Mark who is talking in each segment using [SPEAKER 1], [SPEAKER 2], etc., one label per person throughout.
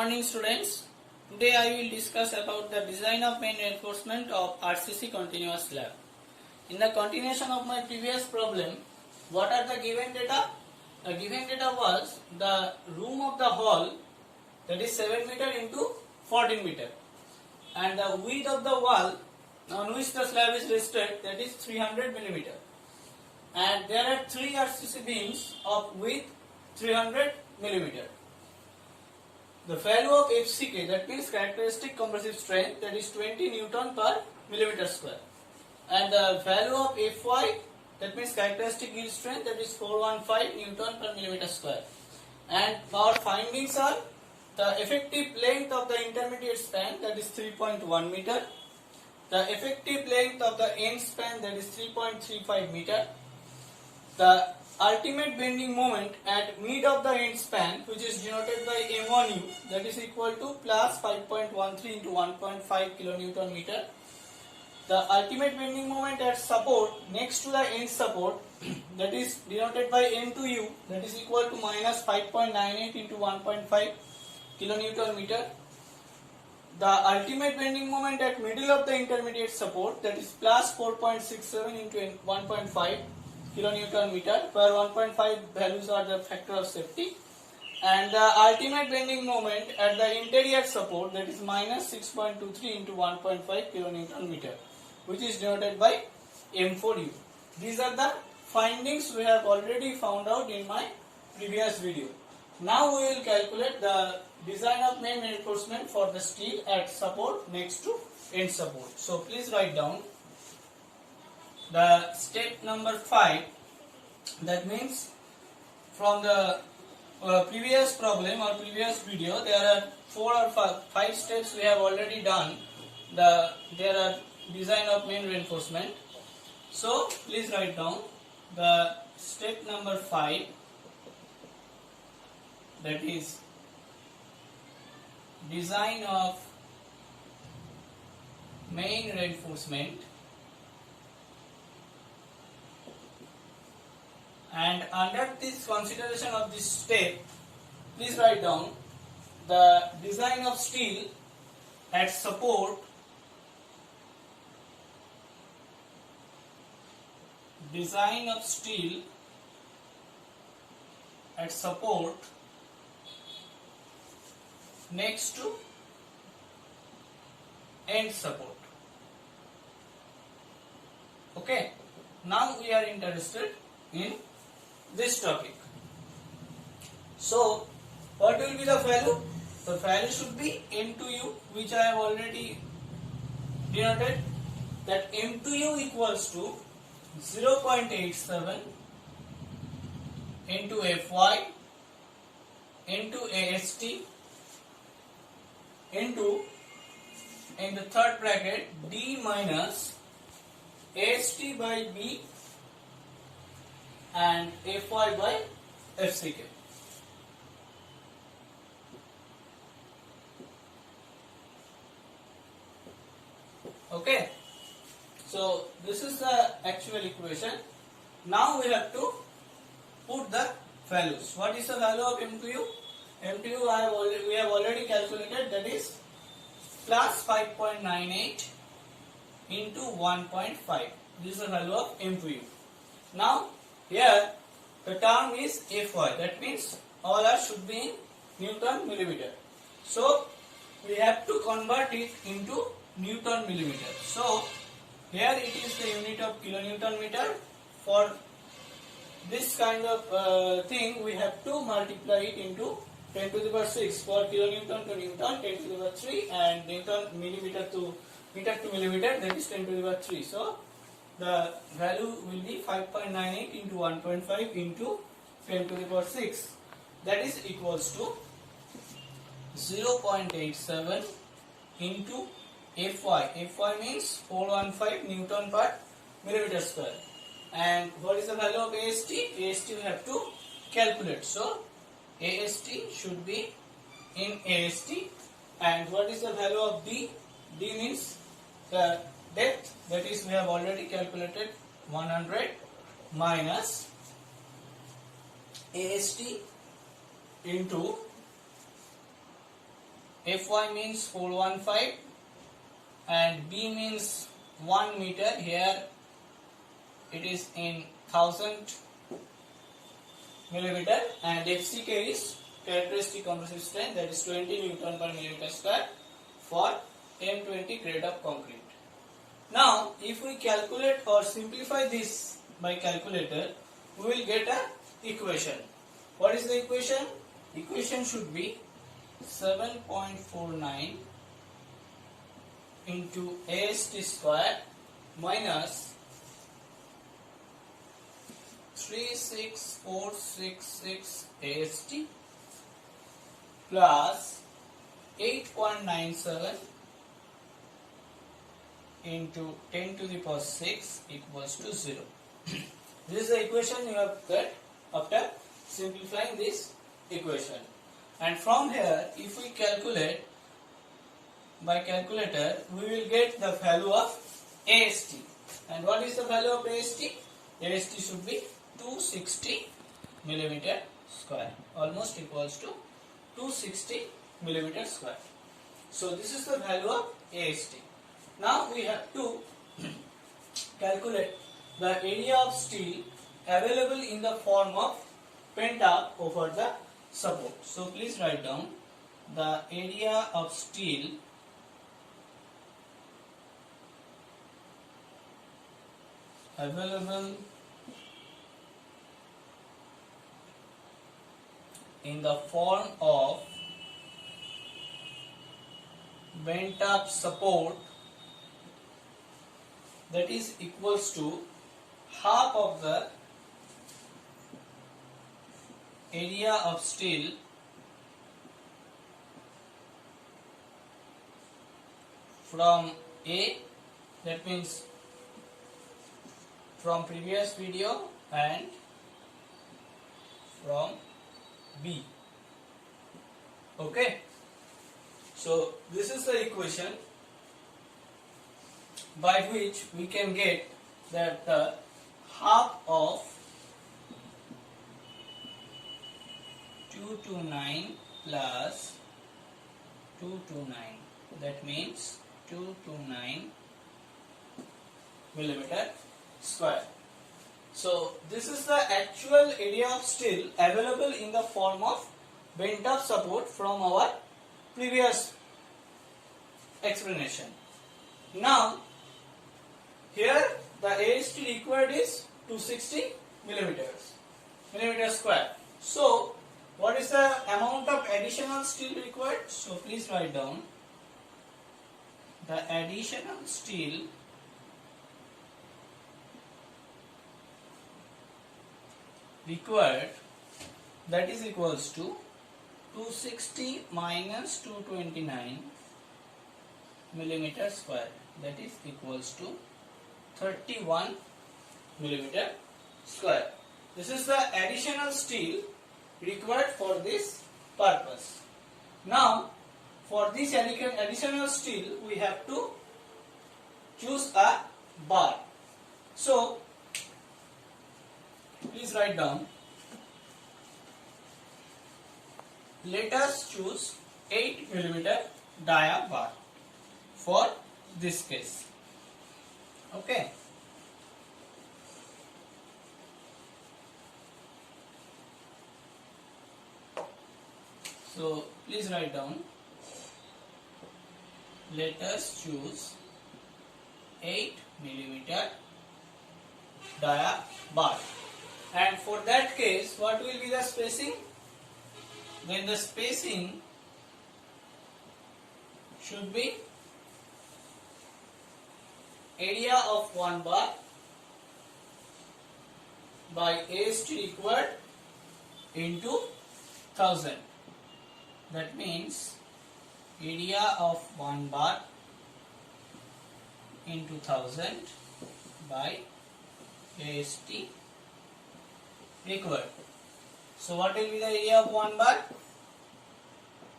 [SPEAKER 1] morning students. Today I will discuss about the design of main reinforcement of RCC continuous slab. In the continuation of my previous problem, what are the given data? The given data was the room of the hall, that is 7 meter into 14 meter, and the width of the wall on which the slab is rested, that is 300 millimeter, and there are 3 RCC beams of width 300 millimeter. The value of FCK, that means characteristic compressive strength, that is 20 Newton per millimeter square, and the value of Fy, that means characteristic yield strength, that is 415 Newton per millimeter square. And our findings are the effective length of the intermediate span, that is 3.1 meter, the effective length of the end span, that is 3.35 meter, the ultimate bending moment at mid of the end span, which is denoted by M1U, that is equal to plus 5.13 into 1.5 kilonewton meter. The ultimate bending moment at support next to the end support, that is denoted by M2U, that is equal to minus 5.98 into 1.5 kilonewton meter. The ultimate bending moment at middle of the intermediate support, that is plus 4.67 into 1.5 kilonewton meter, where 1.5 values are the factor of safety, and the ultimate bending moment at the interior support, that is minus 6.23 into 1.5 kilonewton meter, which is denoted by M4U. These are the findings we have already found out in my previous video. Now we will calculate the design of main reinforcement for the steel at support next to end support. So please write down the step number 5. That means from the previous problem or previous video, there are 4 or 5 steps we have already done. There are design of main reinforcement. So please write down the step number 5, that is design of main reinforcement. And under this consideration of this step, please write down the design of steel at support, design of steel at support next to end support. Okay, now we are interested in this topic. So what will be the value? The value should be M2U, which I have already denoted, that M2U equals to 0.87 into Fy into AST into, in the third bracket, D minus AST by B and Fy by FCK. Okay, so this is the actual equation. Now we have to put the values. What is the value of M2U? M2U we have already calculated, that is plus 5.98 into 1.5. This is the value of M2U. Now here the term is Fy, that means all R should be in Newton millimeter. So we have to convert it into Newton millimeter. So here it is the unit of kilonewton meter. For this kind of thing, we have to multiply it into 10 to the power 6. For kilonewton to Newton, 10 to the power 3, and Newton millimeter to meter to millimeter, that is 10 to the power 3. So the value will be 5.98 into 1.5 into 10 to the power 6. That is equals to 0.87 into Fy. Fy means 415 Newton per millimeter square. And what is the value of AST? AST we have to calculate. So AST should be in AST. And what is the value of D? D means the depth, that is we have already calculated 100 minus AST into Fy means 415 and B means 1 meter. Here it is in 1000 millimeter, and FCK is characteristic compressive strength, that is 20 Newton per millimeter square for M20 grade of concrete. Now if we calculate or simplify this by calculator, we will get a equation. What is the equation? Equation should be 7.49 into AST square minus 36466 AST plus 8.97 into 10 to the power 6 equals to 0. This is the equation you have got after simplifying this equation. And from here, if we calculate by calculator, we will get the value of AST. And what is the value of AST? AST should be 260 millimeter square, almost equals to 260 millimeter square. So this is the value of AST. Now we have to calculate the area of steel available in the form of pent up over the support. So please write down the area of steel available in the form of bent up support, that is equals to half of the area of steel from A, that means from previous video, and from B. Okay, so this is the equation by which we can get that the half of 229 plus 229, that means 229 millimeter square. So this is the actual area of steel available in the form of bent up support from our previous explanation. Now here the AST required is 260 millimeter square. So what is the amount of additional steel required? So please write down the additional steel required, that is equals to 260 minus 229 millimeter square, that is equals to 31 millimeter square. This is the additional steel required for this purpose. Now for this additional steel we have to choose a bar. So please write down, let us choose 8 millimeter dia bar for this case. Okay. So please write down, let us choose 8 millimeter dia bar. And for that case, what will be the spacing? Then the spacing should be area of one bar by AST required into 1000. That means area of one bar into 1000 by AST required. So what will be the area of one bar?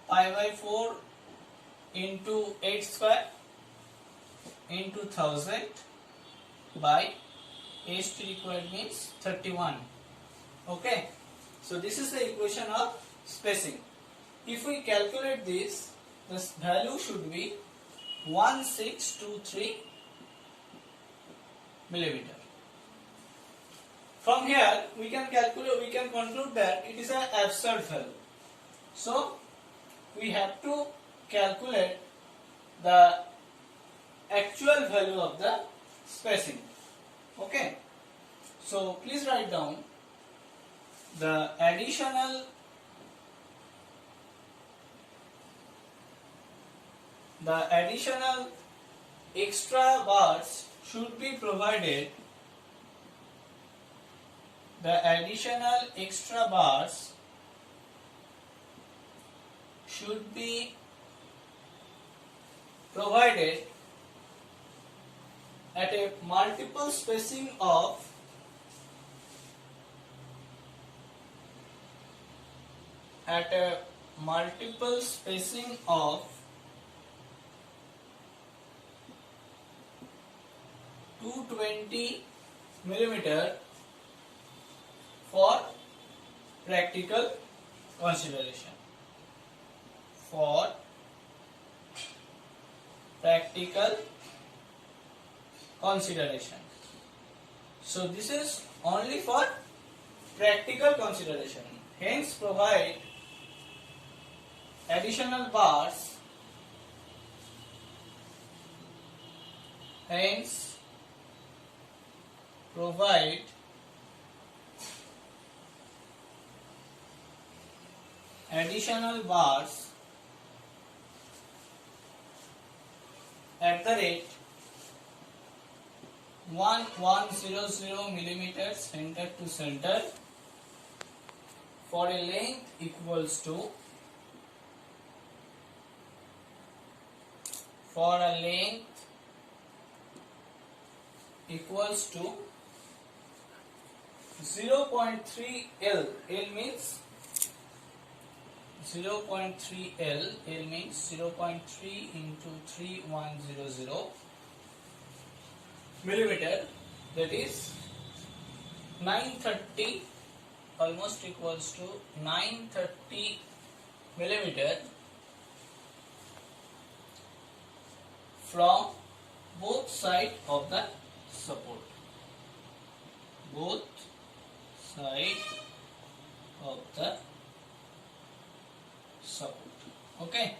[SPEAKER 1] Pi by 4 into 8 square into 1000 by AST required means 31. Okay. So this is the equation of spacing. If we calculate this, this value should be 1623 millimeter. From here we can conclude that it is an absurd value. So we have to calculate the actual value of the spacing. Okay. So please write down the additional extra bars should be provided. The additional extra bars should be provided at a multiple spacing of 220 millimeter for practical consideration. So this is only for practical consideration. Hence provide additional bars. At the rate 1100 millimeters center to center for a length equals to 0.3 L. L means 0.3 L. L means 0.3 into 3100 millimeter, that is 930, almost equals to 930 millimeter from both sides of the support. Okay.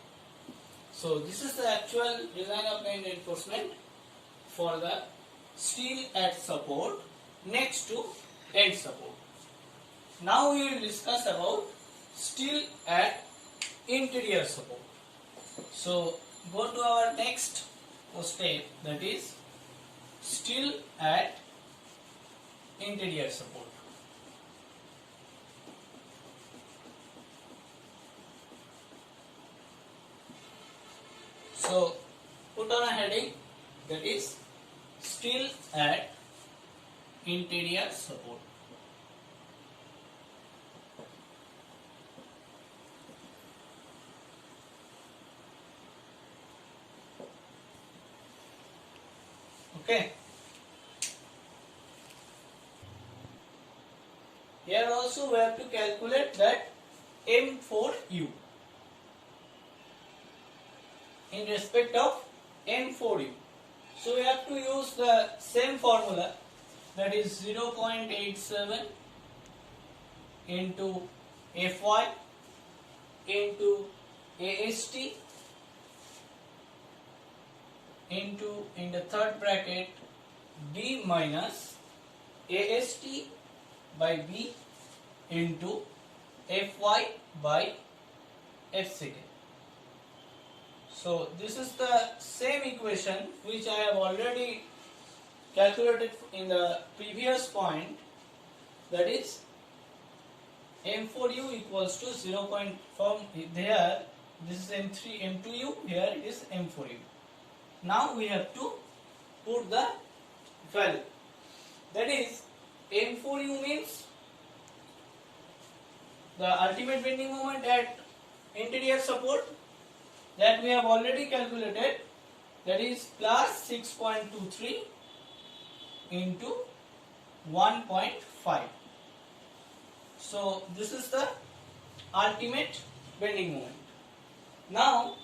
[SPEAKER 1] So this is the actual design of main reinforcement for the steel at support next to end support. Now we will discuss about steel at interior support. So go to our next step, that is steel at interior support. So put on a heading, that is steel at interior support. Okay. Here also we have to calculate that M4U in respect of M4U. So we have to use the same formula, that is 0.87 into Fy into AST into, in the third bracket, B minus AST by B into Fy by Fck. So this is the same equation which I have already calculated in the previous point, that is M4U equals to 0. From there this is M3 M2U, here it is M4U. Now we have to put the value, that is M4U means the ultimate bending moment at interior support, that we have already calculated, that is plus 6.23 into 1.5. So this is the ultimate bending moment. Now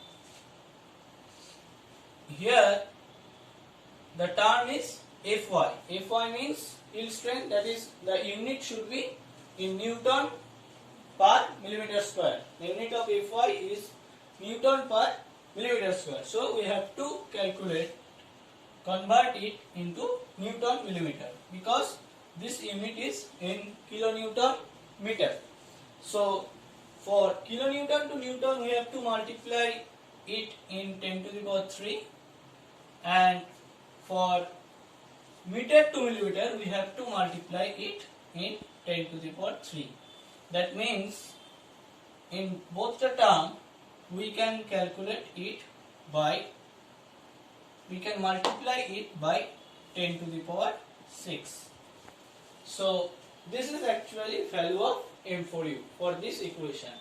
[SPEAKER 1] here the term is Fy. Fy means yield strength, that is the unit should be in Newton per millimeter square. The unit of Fy is Newton per millimeter square. So we have to convert it into Newton millimeter, because this unit is in kilonewton meter. So for kilonewton to Newton we have to multiply it in 10 to the power 3, and for meter to millimeter we have to multiply it in 10 to the power 3. That means in both the term we can calculate it by, we can multiply it by 10 to the power 6. So this is actually value of M4U for this equation.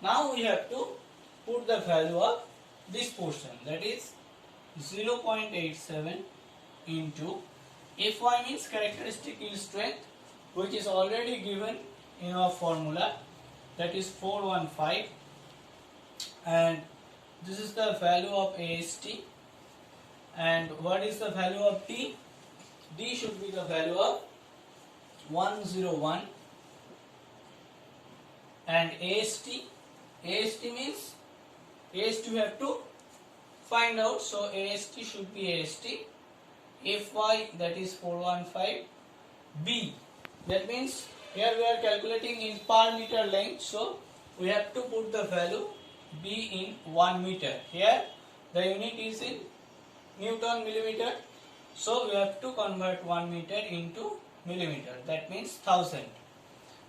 [SPEAKER 1] Now we have to put the value of this portion, that is 0.87 into Fy means characteristic yield strength, which is already given in our formula, that is 415, and this is the value of AST. And what is the value of D? D should be the value of 101, and AST means AST we have to find out, so AST should be AST. Fy, that is 415. B, that means here we are calculating in per meter length, so we have to put the value B in 1 meter. Here the unit is in Newton millimeter, so we have to convert 1 meter into millimeter, that means 1000.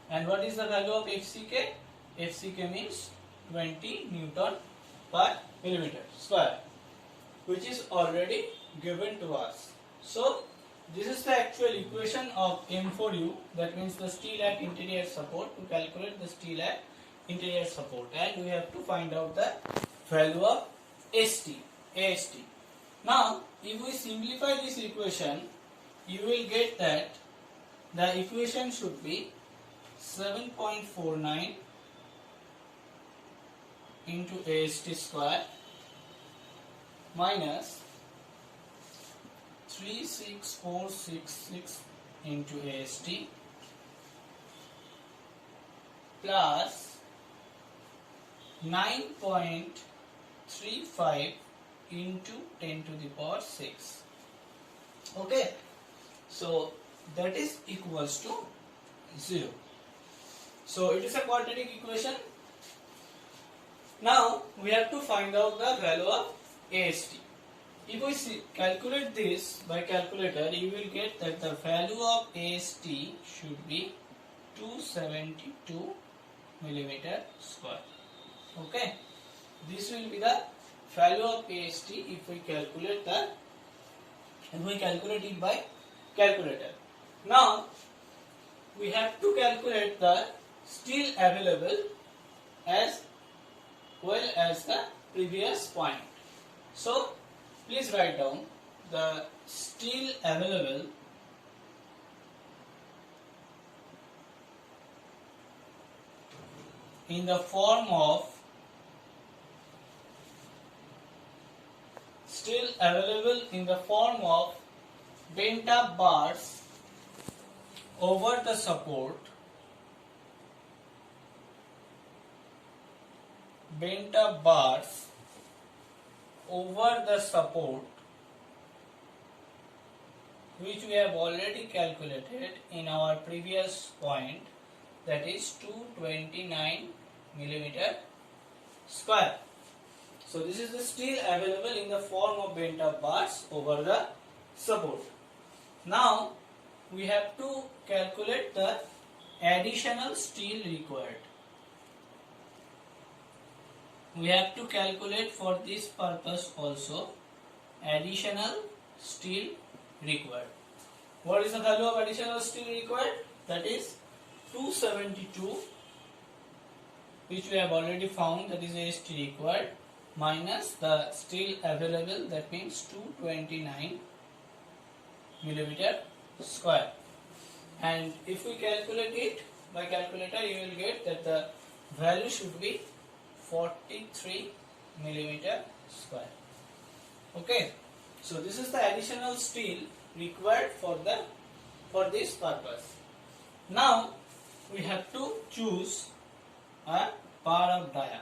[SPEAKER 1] And what is the value of FCK? FCK means 20 Newton per millimeter square, which is already given to us. So this is the actual equation of M4U, that means the steel at interior support, to calculate the steel at interior support, and we have to find out the value of AST. Now if we simplify this equation, you will get that the equation should be 7.49 into AST square minus 36466 into AST plus 9.35 into 10 to the power 6. Okay, so that is equals to 0. So it is a quadratic equation. Now we have to find out the value of AST. If we calculate this by calculator, you will get that the value of AST should be 272 millimeter square. Okay, this will be the value of AST if we calculate it by calculator. Now we have to calculate the steel available as well as the previous point. So please write down the steel available in the form of bent up bars over the support, which we have already calculated in our previous point, that is 229 millimeter square. So this is the steel available in the form of bent up bars over the support. Now we have to calculate the additional steel required. We have to calculate for this purpose also additional steel required. What is the value of additional steel required? That is 272, which we have already found, that is AST required, minus the steel available, that means 229 millimeter square. And if we calculate it by calculator, you will get that the value should be 43 millimeter square. Okay, so this is the additional steel required for this purpose. Now we have to choose a bar of dia.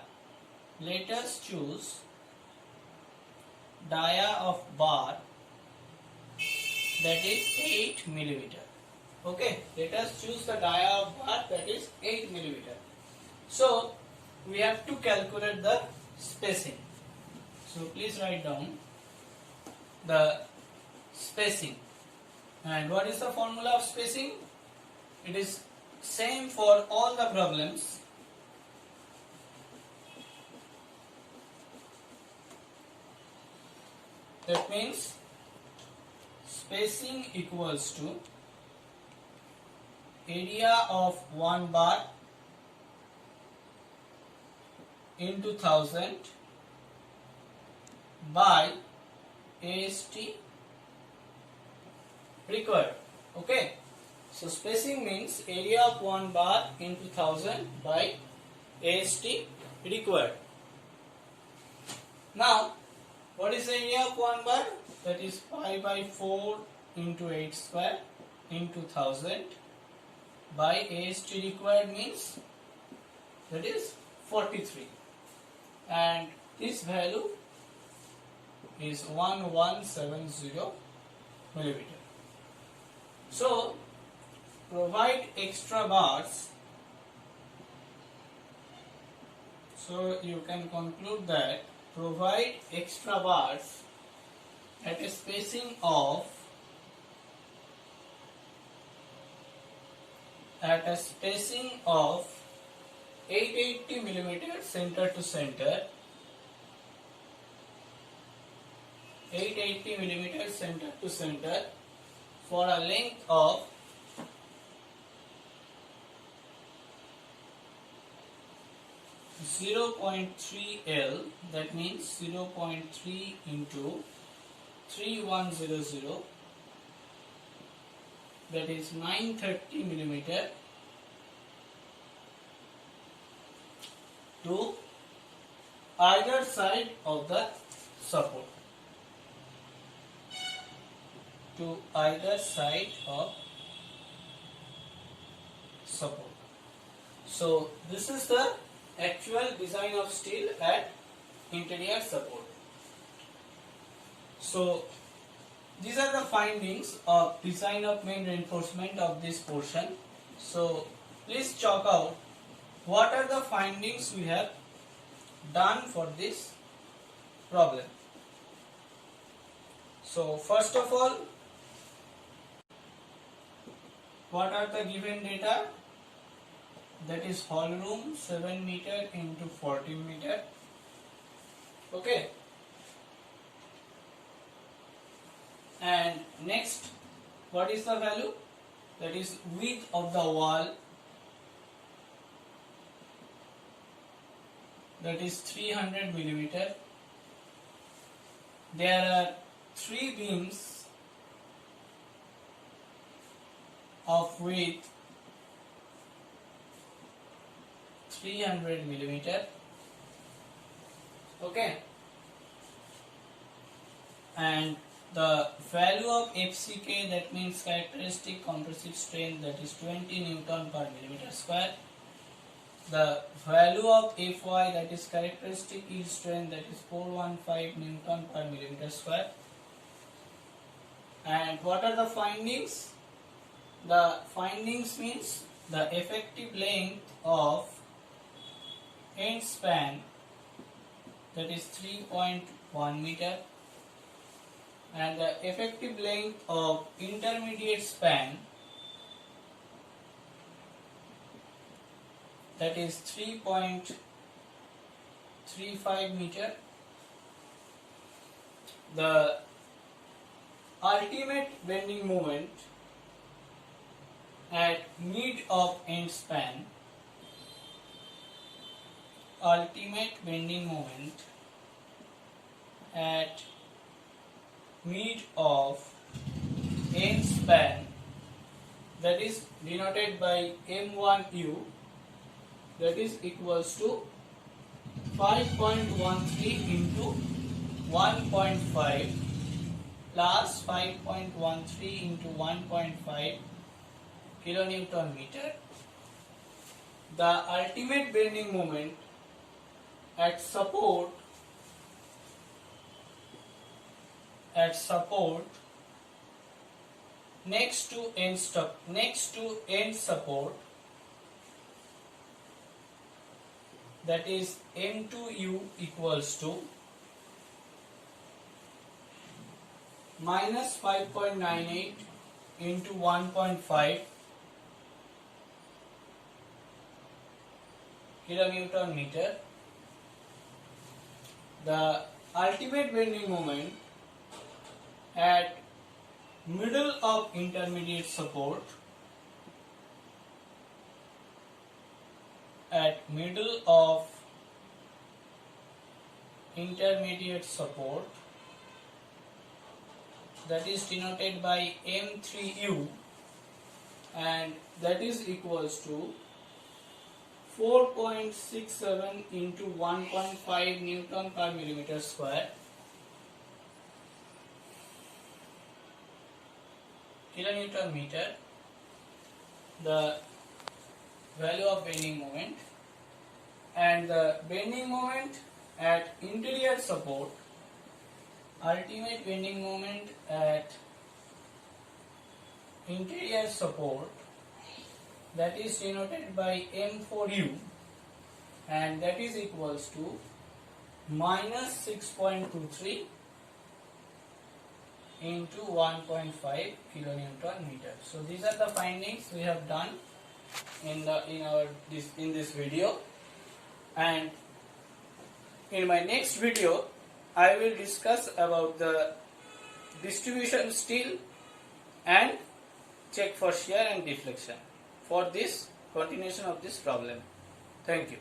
[SPEAKER 1] Let us choose dia of bar, that is 8 millimeter. Okay, let us choose the dia of bar, that is 8 millimeter. So we have to calculate the spacing. So please write down the spacing. And what is the formula of spacing? It is same for all the problems. That means spacing equals to area of one bar into 1000 by AST required. Okay, so spacing means area of one bar into 1000 by AST required. Now what is the area of one bar? That is pi by 4 into 8 square into 1000 by AST required means that is 43, and this value is 1170 millimeter. So provide extra bars. So you can conclude that provide extra bars at a spacing of 880 millimeter center to center, 880 millimeter center to center for a length of 0.3 L, that means 0.3 into 3100, that is 930 millimeter to either side of the support. To either side of support. So this is the actual design of steel at interior support. So these are the findings of design of main reinforcement of this portion. So please chalk out what are the findings we have done for this problem. So first of all, what are the given data? That is hall room 7 meter into 14 meter. Okay. And next, what is the value? That is width of the wall, that is 300 millimeter. There are 3 beams of width 300 millimeter. Okay, and the value of FCK, that means characteristic compressive strength, that is 20 Newton per millimeter square. The value of Fy, that is characteristic yield strength, that is 415 Newton per millimeter square. And what are the findings? The findings means the effective length of end span, that is 3.1 meter, and the effective length of intermediate span, that is 3.35 meter. The ultimate bending moment at mid of end span, ultimate bending moment at mid of end span, that is denoted by M1U, that is equals to 5.13 into 1.5 plus 5.13 into 1.5 kilonewton meter. The ultimate bending moment at support next to end support, that is M2U equals to minus 5.98 into 1.5 kilonewton meter. The ultimate bending moment at middle of intermediate support, that is denoted by M3U, and that is equals to 4.67 into 1.5 Newton per millimeter square kilonewton meter, the value of bending moment, and the bending moment at interior support, ultimate bending moment at interior support, that is denoted by M4U, and that is equals to minus 6.23 into 1.5 kilonewton meter. So these are the findings we have done in this video, and in my next video I will discuss about the distribution steel and check for shear and deflection for this continuation of this problem. Thank you.